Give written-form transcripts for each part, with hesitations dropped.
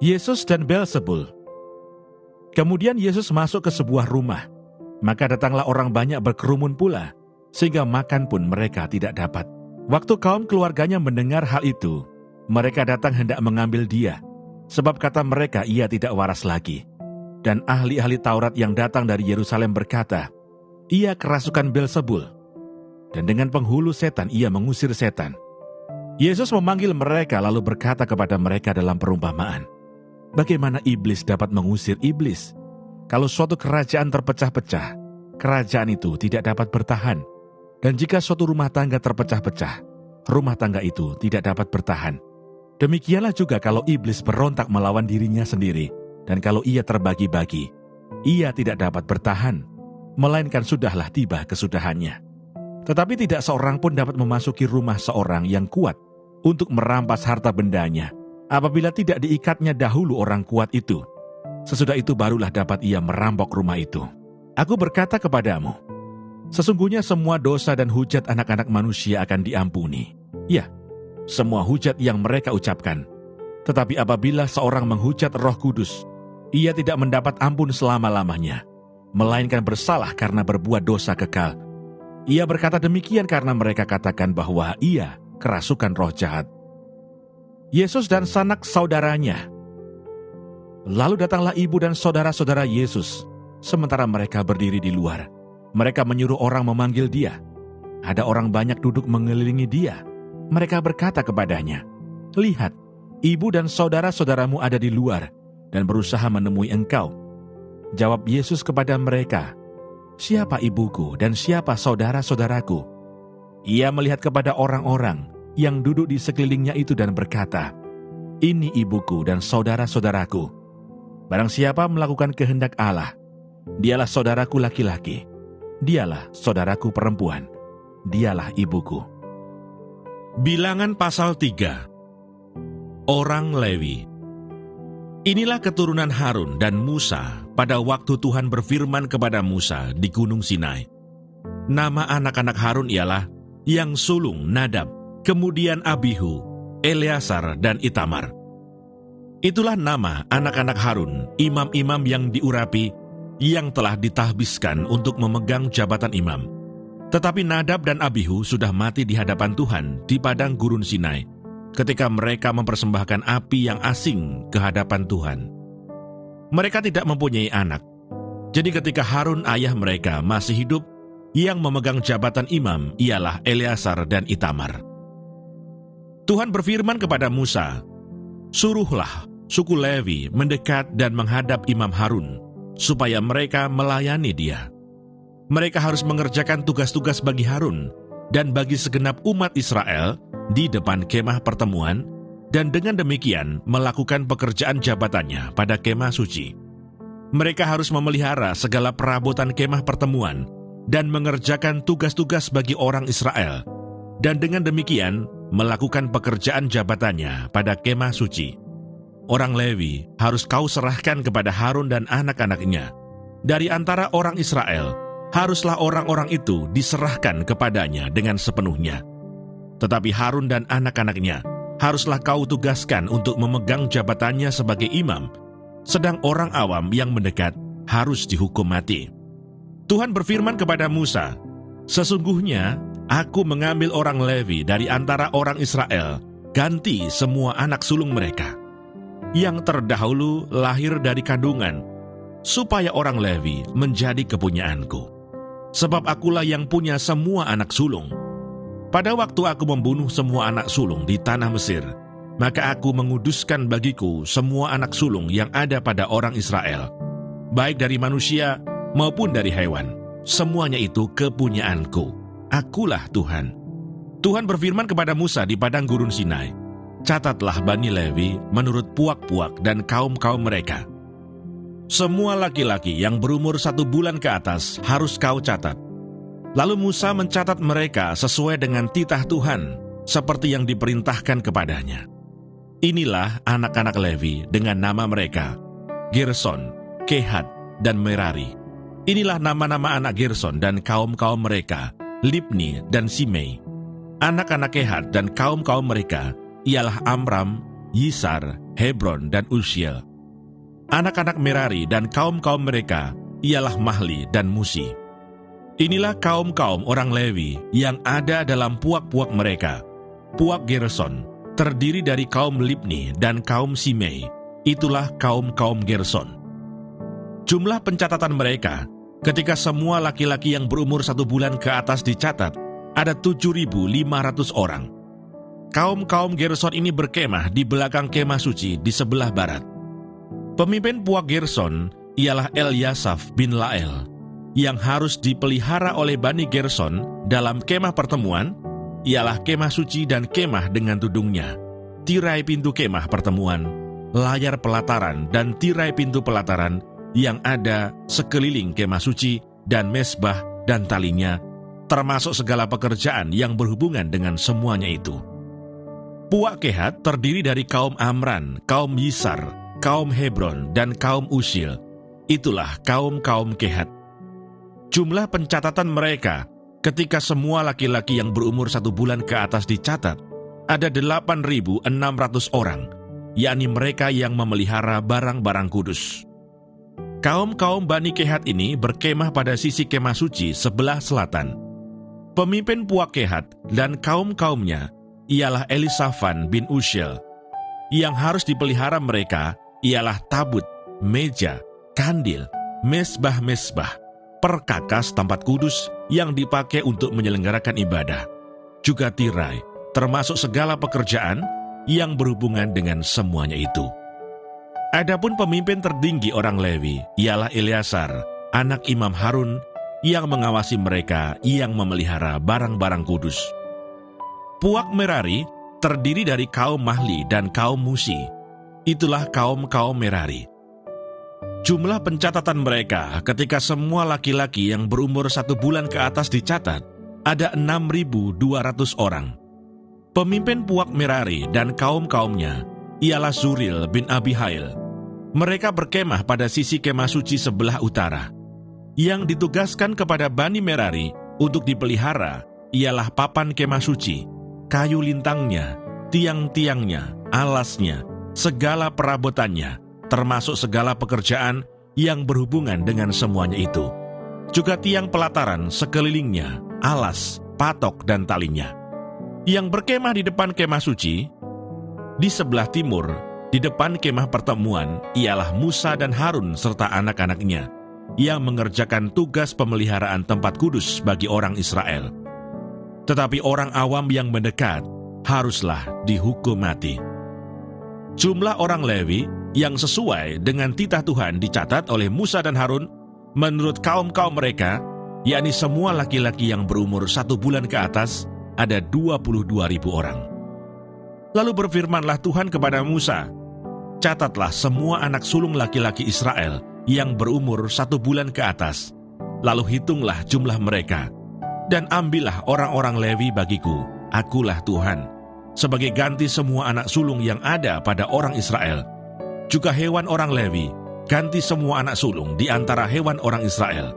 Yesus dan Beelzebul. Kemudian Yesus masuk ke sebuah rumah, maka datanglah orang banyak berkerumun pula, sehingga makan pun mereka tidak dapat. Waktu kaum keluarganya mendengar hal itu, mereka datang hendak mengambil dia, sebab kata mereka ia tidak waras lagi. Dan ahli-ahli Taurat yang datang dari Yerusalem berkata, ia kerasukan Beelzebul, dan dengan penghulu setan ia mengusir setan. Yesus memanggil mereka lalu berkata kepada mereka dalam perumpamaan, bagaimana iblis dapat mengusir iblis? Kalau suatu kerajaan terpecah-pecah, kerajaan itu tidak dapat bertahan. Dan jika suatu rumah tangga terpecah-pecah, rumah tangga itu tidak dapat bertahan. Demikianlah juga kalau iblis berontak melawan dirinya sendiri, dan kalau ia terbagi-bagi, ia tidak dapat bertahan, melainkan sudahlah tiba kesudahannya. Tetapi tidak seorang pun dapat memasuki rumah seorang yang kuat untuk merampas harta bendanya, apabila tidak diikatnya dahulu orang kuat itu. Sesudah itu barulah dapat ia merampok rumah itu. Aku berkata kepadamu, sesungguhnya semua dosa dan hujat anak-anak manusia akan diampuni. Ya, semua hujat yang mereka ucapkan. Tetapi apabila seorang menghujat Roh Kudus, ia tidak mendapat ampun selama-lamanya, melainkan bersalah karena berbuat dosa kekal. Ia berkata demikian karena mereka katakan bahwa ia kerasukan roh jahat. Yesus dan sanak saudaranya. Lalu datanglah ibu dan saudara-saudara Yesus, sementara mereka berdiri di luar. Mereka menyuruh orang memanggil dia. Ada orang banyak duduk mengelilingi dia. Mereka berkata kepadanya, lihat, ibu dan saudara-saudaramu ada di luar dan berusaha menemui engkau. Jawab Yesus kepada mereka, siapa ibuku dan siapa saudara-saudaraku? Ia melihat kepada orang-orang yang duduk di sekelilingnya itu dan berkata, ini ibuku dan saudara-saudaraku. Barang siapa melakukan kehendak Allah, dialah saudaraku laki-laki, dialah saudaraku perempuan, dialah ibuku. Bilangan pasal 3. Orang Lewi. Inilah keturunan Harun dan Musa pada waktu Tuhan berfirman kepada Musa di Gunung Sinai. Nama anak-anak Harun ialah yang sulung Nadab, kemudian Abihu, Eleazar dan Itamar. Itulah nama anak-anak Harun, imam-imam yang diurapi, yang telah ditahbiskan untuk memegang jabatan imam. Tetapi Nadab dan Abihu sudah mati di hadapan Tuhan di padang gurun Sinai, ketika mereka mempersembahkan api yang asing ke hadapan Tuhan. Mereka tidak mempunyai anak. Jadi ketika Harun ayah mereka masih hidup, yang memegang jabatan imam ialah Eleazar dan Itamar. Tuhan berfirman kepada Musa, suruhlah suku Lewi mendekat dan menghadap Imam Harun, supaya mereka melayani dia. Mereka harus mengerjakan tugas-tugas bagi Harun dan bagi segenap umat Israel di depan kemah pertemuan, dan dengan demikian melakukan pekerjaan jabatannya pada kemah suci. Mereka harus memelihara segala perabotan kemah pertemuan dan mengerjakan tugas-tugas bagi orang Israel, dan dengan demikian melakukan pekerjaan jabatannya pada kemah suci. Orang Lewi harus kau serahkan kepada Harun dan anak-anaknya. Dari antara orang Israel, haruslah orang-orang itu diserahkan kepadanya dengan sepenuhnya. Tetapi Harun dan anak-anaknya haruslah kau tugaskan untuk memegang jabatannya sebagai imam, sedang orang awam yang mendekat harus dihukum mati. Tuhan berfirman kepada Musa, sesungguhnya aku mengambil orang Lewi dari antara orang Israel, ganti semua anak sulung mereka, yang terdahulu lahir dari kandungan, supaya orang Lewi menjadi kepunyaanku. Sebab akulah yang punya semua anak sulung. Pada waktu aku membunuh semua anak sulung di tanah Mesir, maka aku menguduskan bagiku semua anak sulung yang ada pada orang Israel, baik dari manusia maupun dari hewan. Semuanya itu kepunyaanku. Akulah Tuhan. Tuhan berfirman kepada Musa di padang gurun Sinai, catatlah Bani Lewi menurut puak-puak dan kaum-kaum mereka. Semua laki-laki yang berumur 1 bulan ke atas harus kau catat. Lalu Musa mencatat mereka sesuai dengan titah Tuhan, seperti yang diperintahkan kepadanya. Inilah anak-anak Lewi dengan nama mereka, Gerson, Kehat, dan Merari. Inilah nama-nama anak Gerson dan kaum-kaum mereka, Libni dan Simei. Anak-anak Kehat dan kaum-kaum mereka ialah Amram, Yisar, Hebron, dan Uziel. Anak-anak Merari dan kaum-kaum mereka ialah Mahli dan Musi. Inilah kaum-kaum orang Lewi yang ada dalam puak-puak mereka. Puak Gerson terdiri dari kaum Libni dan kaum Simei. Itulah kaum-kaum Gerson. Jumlah pencatatan mereka ketika semua laki-laki yang berumur 1 bulan ke atas dicatat, ada 7.500 orang. Kaum-kaum Gerson ini berkemah di belakang kemah suci di sebelah barat. Pemimpin puak Gerson ialah Eliasaf bin Lael, yang harus dipelihara oleh Bani Gerson dalam kemah pertemuan, ialah kemah suci dan kemah dengan tudungnya, tirai pintu kemah pertemuan, layar pelataran dan tirai pintu pelataran yang ada sekeliling kemah suci dan mesbah dan talinya, termasuk segala pekerjaan yang berhubungan dengan semuanya itu. Puak Kehat terdiri dari kaum Amran, kaum Yisar, kaum Hebron, dan kaum Uziel. Itulah kaum-kaum Kehat. Jumlah pencatatan mereka ketika semua laki-laki yang berumur 1 bulan ke atas dicatat, ada 8.600 orang, yakni mereka yang memelihara barang-barang kudus. Kaum-kaum Bani Kehat ini berkemah pada sisi kemah suci sebelah selatan. Pemimpin puak Kehat dan kaum-kaumnya ialah Elisafan bin Uziel. Yang harus dipelihara mereka ialah tabut, meja, kandil, mesbah-mesbah, perkakas tempat kudus yang dipakai untuk menyelenggarakan ibadah, juga tirai, termasuk segala pekerjaan yang berhubungan dengan semuanya itu. Adapun pemimpin tertinggi orang Lewi ialah Eleazar, anak Imam Harun, yang mengawasi mereka yang memelihara barang-barang kudus. Puak Merari terdiri dari kaum Mahli dan kaum Musi. Itulah kaum-kaum Merari. Jumlah pencatatan mereka ketika semua laki-laki yang berumur 1 bulan ke atas dicatat, ada 6.200 orang. Pemimpin puak Merari dan kaum-kaumnya ialah Zuril bin Abihail. Mereka berkemah pada sisi kemah suci sebelah utara. Yang ditugaskan kepada Bani Merari untuk dipelihara ialah papan kemah suci, kayu lintangnya, tiang-tiangnya, alasnya, segala perabotannya, termasuk segala pekerjaan yang berhubungan dengan semuanya itu. Juga tiang pelataran sekelilingnya, alas, patok, dan talinya. Yang berkemah di depan kemah suci, di sebelah timur, di depan kemah pertemuan, ialah Musa dan Harun serta anak-anaknya, yang mengerjakan tugas pemeliharaan tempat kudus bagi orang Israel. Tetapi orang awam yang mendekat haruslah dihukum mati. Jumlah orang Lewi yang sesuai dengan titah Tuhan dicatat oleh Musa dan Harun menurut kaum-kaum mereka, yakni semua laki-laki yang berumur 1 bulan ke atas, ada 22.000 orang. Lalu berfirmanlah Tuhan kepada Musa, catatlah semua anak sulung laki-laki Israel yang berumur 1 bulan ke atas, lalu hitunglah jumlah mereka, dan ambillah orang-orang Lewi bagiku, akulah Tuhan, sebagai ganti semua anak sulung yang ada pada orang Israel. Juga hewan orang Lewi, ganti semua anak sulung di antara hewan orang Israel.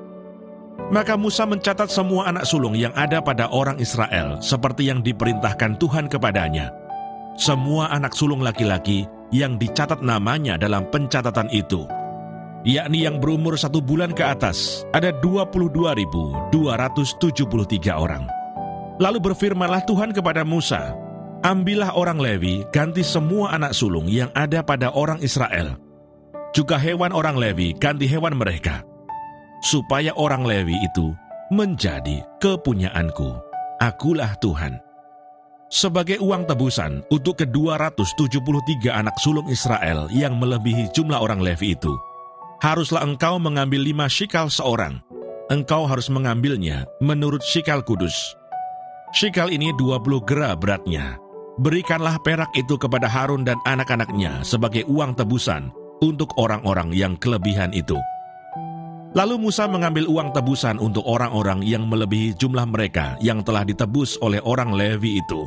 Maka Musa mencatat semua anak sulung yang ada pada orang Israel, seperti yang diperintahkan Tuhan kepadanya. Semua anak sulung laki-laki yang dicatat namanya dalam pencatatan itu, yakni yang berumur 1 bulan ke atas, ada 22.273 orang. Lalu berfirmanlah Tuhan kepada Musa, ambillah orang Lewi, ganti semua anak sulung yang ada pada orang Israel. Juga hewan orang Lewi, ganti hewan mereka, supaya orang Lewi itu menjadi kepunyaanku. Akulah Tuhan. Sebagai uang tebusan untuk ke-273 anak sulung Israel yang melebihi jumlah orang Lewi itu, haruslah engkau mengambil 5 shikal seorang. Engkau harus mengambilnya menurut shikal kudus. Shikal ini 20 gera beratnya. Berikanlah perak itu kepada Harun dan anak-anaknya sebagai uang tebusan untuk orang-orang yang kelebihan itu. Lalu Musa mengambil uang tebusan untuk orang-orang yang melebihi jumlah mereka yang telah ditebus oleh orang Lewi itu.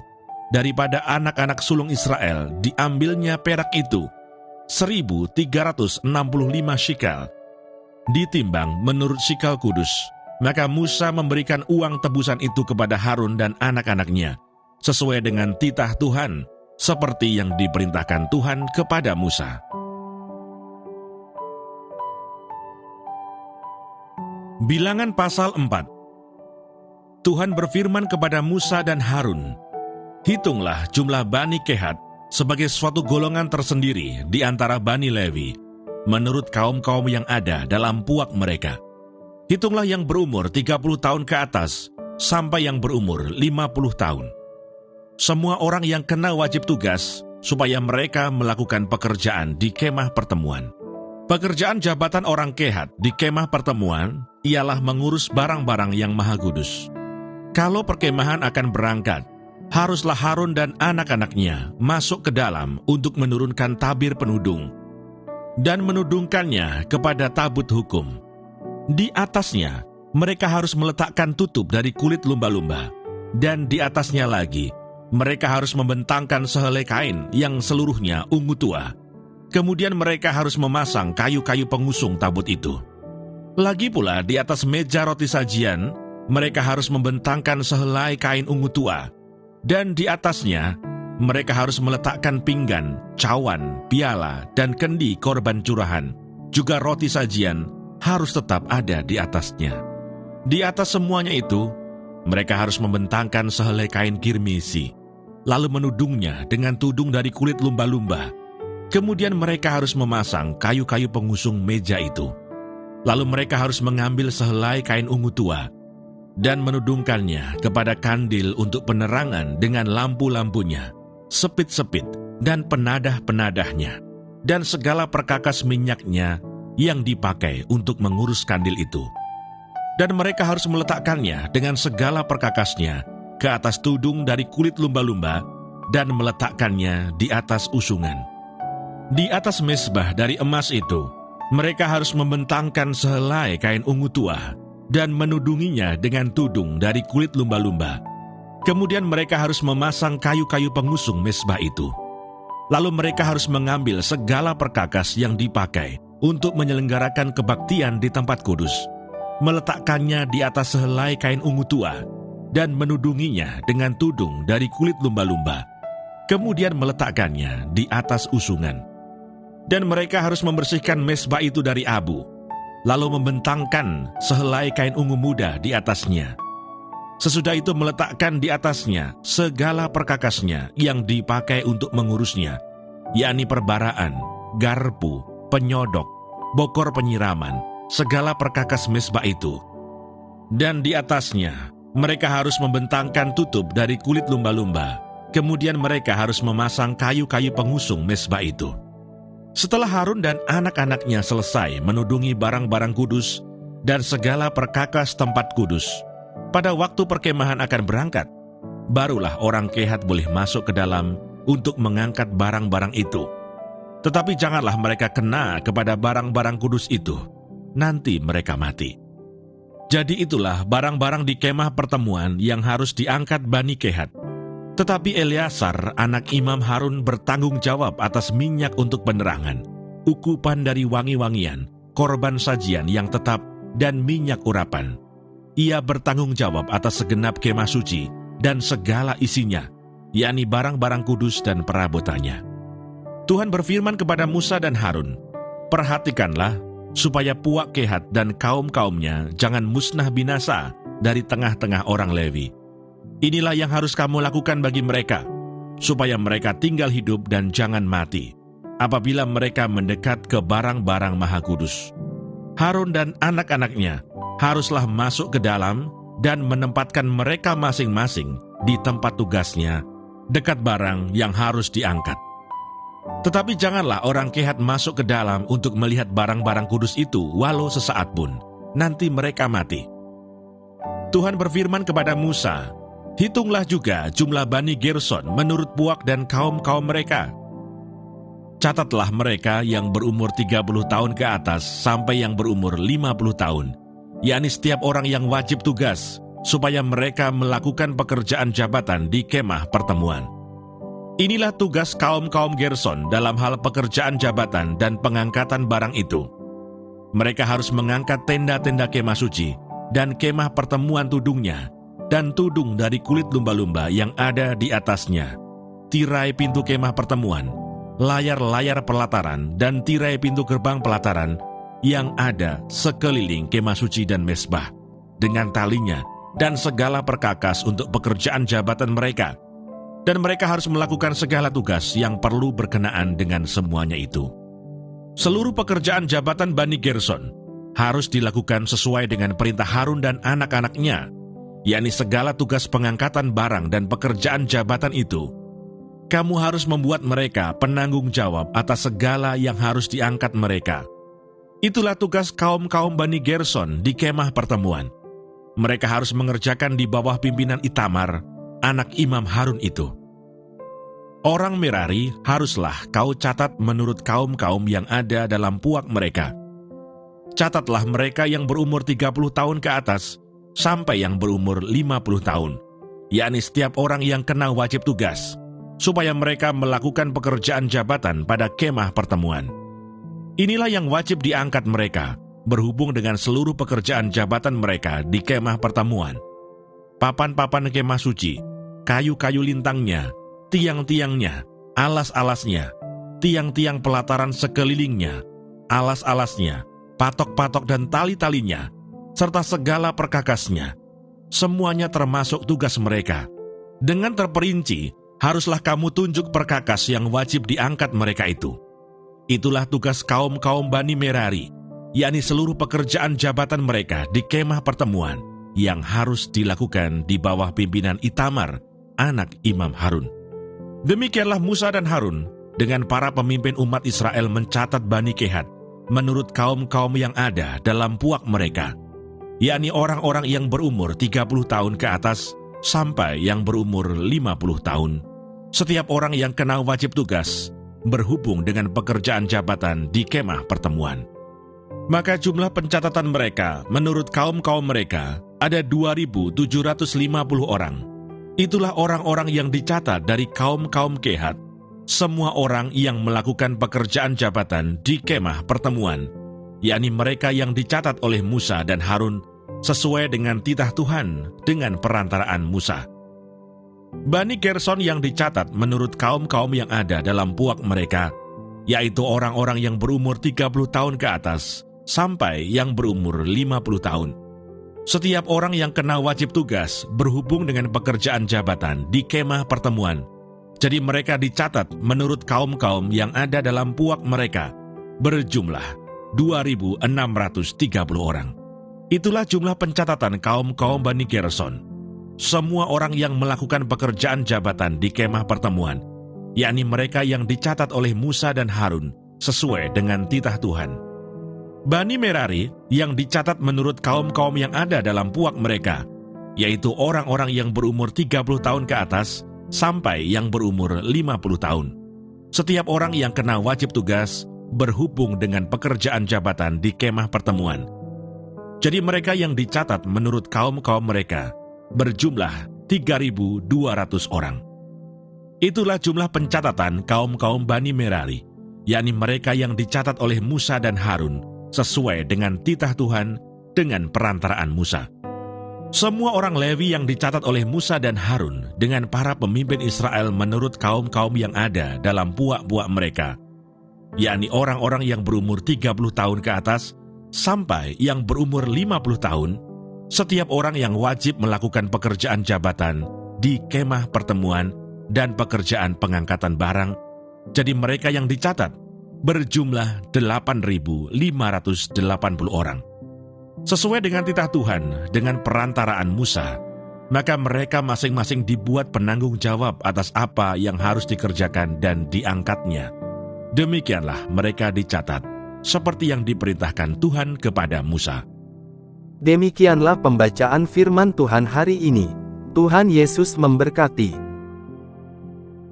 Daripada anak-anak sulung Israel diambilnya perak itu 1.365 shikal, ditimbang menurut shikal kudus. Maka Musa memberikan uang tebusan itu kepada Harun dan anak-anaknya, sesuai dengan titah Tuhan, seperti yang diperintahkan Tuhan kepada Musa. Bilangan pasal 4. Tuhan berfirman kepada Musa dan Harun, "Hitunglah jumlah Bani Kehat sebagai suatu golongan tersendiri di antara Bani Lewi, menurut kaum-kaum yang ada dalam puak mereka. Hitunglah yang berumur 30 tahun ke atas, sampai yang berumur 50 tahun. Semua orang yang kena wajib tugas, supaya mereka melakukan pekerjaan di kemah pertemuan. Pekerjaan jabatan orang Kehat di kemah pertemuan ialah mengurus barang-barang yang maha kudus. Kalau perkemahan akan berangkat, haruslah Harun dan anak-anaknya masuk ke dalam untuk menurunkan tabir penudung dan menudungkannya kepada tabut hukum. Di atasnya, mereka harus meletakkan tutup dari kulit lumba-lumba, dan di atasnya lagi, mereka harus membentangkan sehelai kain yang seluruhnya ungu tua. Kemudian mereka harus memasang kayu-kayu pengusung tabut itu. Lagi pula di atas meja roti sajian, mereka harus membentangkan sehelai kain ungu tua, dan di atasnya mereka harus meletakkan pinggan, cawan, piala, dan kendi korban curahan. Juga roti sajian harus tetap ada di atasnya. Di atas semuanya itu, mereka harus membentangkan sehelai kain kirmisi, lalu menudungnya dengan tudung dari kulit lumba-lumba. Kemudian mereka harus memasang kayu-kayu pengusung meja itu. Lalu mereka harus mengambil sehelai kain ungu tua dan menudungkannya kepada kandil untuk penerangan dengan lampu-lampunya, sepit-sepit dan penadah-penadahnya, dan segala perkakas minyaknya yang dipakai untuk mengurus kandil itu. Dan mereka harus meletakkannya dengan segala perkakasnya ke atas tudung dari kulit lumba-lumba dan meletakkannya di atas usungan. Di atas mezbah dari emas itu, mereka harus membentangkan sehelai kain ungu tua dan menudunginya dengan tudung dari kulit lumba-lumba. Kemudian mereka harus memasang kayu-kayu pengusung mezbah itu. Lalu mereka harus mengambil segala perkakas yang dipakai untuk menyelenggarakan kebaktian di tempat kudus, meletakkannya di atas sehelai kain ungu tua, dan menudunginya dengan tudung dari kulit lumba-lumba. Kemudian meletakkannya di atas usungan. Dan mereka harus membersihkan mezbah itu dari abu, lalu membentangkan sehelai kain ungu muda di atasnya. Sesudah itu meletakkan di atasnya segala perkakasnya yang dipakai untuk mengurusnya, yakni perbaraan, garpu, penyodok, bokor penyiraman, segala perkakas mezbah itu. Dan di atasnya, mereka harus membentangkan tutup dari kulit lumba-lumba. Kemudian mereka harus memasang kayu-kayu pengusung mezbah itu. Setelah Harun dan anak-anaknya selesai menudungi barang-barang kudus dan segala perkakas tempat kudus, pada waktu perkemahan akan berangkat, barulah orang Kehat boleh masuk ke dalam untuk mengangkat barang-barang itu. Tetapi janganlah mereka kena kepada barang-barang kudus itu, nanti mereka mati. Jadi itulah barang-barang di kemah pertemuan yang harus diangkat Bani Kehat. Tetapi Eleazar, anak Imam Harun, bertanggung jawab atas minyak untuk penerangan, ukupan dari wangi-wangian, korban sajian yang tetap, dan minyak urapan. Ia bertanggung jawab atas segenap kemah suci dan segala isinya, yakni barang-barang kudus dan perabotannya. Tuhan berfirman kepada Musa dan Harun, "Perhatikanlah, supaya puak Kehat dan kaum-kaumnya jangan musnah binasa dari tengah-tengah orang Lewi. Inilah yang harus kamu lakukan bagi mereka, supaya mereka tinggal hidup dan jangan mati, apabila mereka mendekat ke barang-barang maha kudus. Harun dan anak-anaknya haruslah masuk ke dalam dan menempatkan mereka masing-masing di tempat tugasnya, dekat barang yang harus diangkat. Tetapi janganlah orang Kehat masuk ke dalam untuk melihat barang-barang kudus itu walau sesaat pun, nanti mereka mati." Tuhan berfirman kepada Musa, "Hitunglah juga jumlah Bani Gerson menurut puak dan kaum-kaum mereka. Catatlah mereka yang berumur 30 tahun ke atas sampai yang berumur 50 tahun, yakni setiap orang yang wajib tugas, supaya mereka melakukan pekerjaan jabatan di kemah pertemuan. Inilah tugas kaum-kaum Gerson dalam hal pekerjaan jabatan dan pengangkatan barang itu. Mereka harus mengangkat tenda-tenda kemah suci dan kemah pertemuan tudungnya, dan tudung dari kulit lumba-lumba yang ada di atasnya, tirai pintu kemah pertemuan, layar-layar pelataran, dan tirai pintu gerbang pelataran yang ada sekeliling kemah suci dan mezbah, dengan talinya dan segala perkakas untuk pekerjaan jabatan mereka. Dan mereka harus melakukan segala tugas yang perlu berkenaan dengan semuanya itu. Seluruh pekerjaan jabatan Bani Gerson harus dilakukan sesuai dengan perintah Harun dan anak-anaknya, yakni segala tugas pengangkatan barang dan pekerjaan jabatan itu. Kamu harus membuat mereka penanggung jawab atas segala yang harus diangkat mereka. Itulah tugas kaum-kaum Bani Gerson di kemah pertemuan. Mereka harus mengerjakan di bawah pimpinan Itamar, anak Imam Harun itu. Orang Merari haruslah kau catat menurut kaum-kaum yang ada dalam puak mereka. Catatlah mereka yang berumur 30 tahun ke atas sampai yang berumur 50 tahun, yakni setiap orang yang kena wajib tugas, supaya mereka melakukan pekerjaan jabatan pada kemah pertemuan. Inilah yang wajib diangkat mereka, berhubung dengan seluruh pekerjaan jabatan mereka di kemah pertemuan. Papan-papan kemah suci, kayu-kayu lintangnya, tiang-tiangnya, alas-alasnya, tiang-tiang pelataran sekelilingnya, alas-alasnya, patok-patok dan tali-talinya, serta segala perkakasnya. Semuanya termasuk tugas mereka. Dengan terperinci, haruslah kamu tunjuk perkakas yang wajib diangkat mereka itu. Itulah tugas kaum-kaum Bani Merari, yakni seluruh pekerjaan jabatan mereka di kemah pertemuan yang harus dilakukan di bawah pimpinan Itamar, anak Imam Harun. Demikianlah Musa dan Harun dengan para pemimpin umat Israel mencatat Bani Kehat menurut kaum-kaum yang ada dalam puak mereka, yakni orang-orang yang berumur 30 tahun ke atas sampai yang berumur 50 tahun. Setiap orang yang kena wajib tugas berhubung dengan pekerjaan jabatan di kemah pertemuan. Maka jumlah pencatatan mereka menurut kaum-kaum mereka ada 2.750 orang. Itulah orang-orang yang dicatat dari kaum-kaum Kehat, semua orang yang melakukan pekerjaan jabatan di kemah pertemuan, yakni mereka yang dicatat oleh Musa dan Harun sesuai dengan titah Tuhan dengan perantaraan Musa. Bani Gerson yang dicatat menurut kaum-kaum yang ada dalam puak mereka, yaitu orang-orang yang berumur 30 tahun ke atas sampai yang berumur 50 tahun. Setiap orang yang kena wajib tugas berhubung dengan pekerjaan jabatan di kemah pertemuan. Jadi mereka dicatat menurut kaum-kaum yang ada dalam puak mereka, berjumlah 2.630 orang. Itulah jumlah pencatatan kaum-kaum Bani Gerson. Semua orang yang melakukan pekerjaan jabatan di kemah pertemuan, yakni mereka yang dicatat oleh Musa dan Harun sesuai dengan titah Tuhan. Bani Merari yang dicatat menurut kaum-kaum yang ada dalam puak mereka, yaitu orang-orang yang berumur 30 tahun ke atas sampai yang berumur 50 tahun. Setiap orang yang kena wajib tugas berhubung dengan pekerjaan jabatan di kemah pertemuan. Jadi mereka yang dicatat menurut kaum-kaum mereka berjumlah 3.200 orang. Itulah jumlah pencatatan kaum-kaum Bani Merari, yakni mereka yang dicatat oleh Musa dan Harun sesuai dengan titah Tuhan dengan perantaraan Musa. Semua orang Lewi yang dicatat oleh Musa dan Harun dengan para pemimpin Israel menurut kaum-kaum yang ada dalam puak-puak mereka, yakni orang-orang yang berumur 30 tahun ke atas sampai yang berumur 50 tahun, setiap orang yang wajib melakukan pekerjaan jabatan di kemah pertemuan dan pekerjaan pengangkatan barang, jadi mereka yang dicatat berjumlah 8.580 orang. Sesuai dengan titah Tuhan dengan perantaraan Musa, maka mereka masing-masing dibuat penanggung jawab atas apa yang harus dikerjakan dan diangkatnya. Demikianlah mereka dicatat, seperti yang diperintahkan Tuhan kepada Musa. Demikianlah pembacaan firman Tuhan hari ini. Tuhan Yesus memberkati.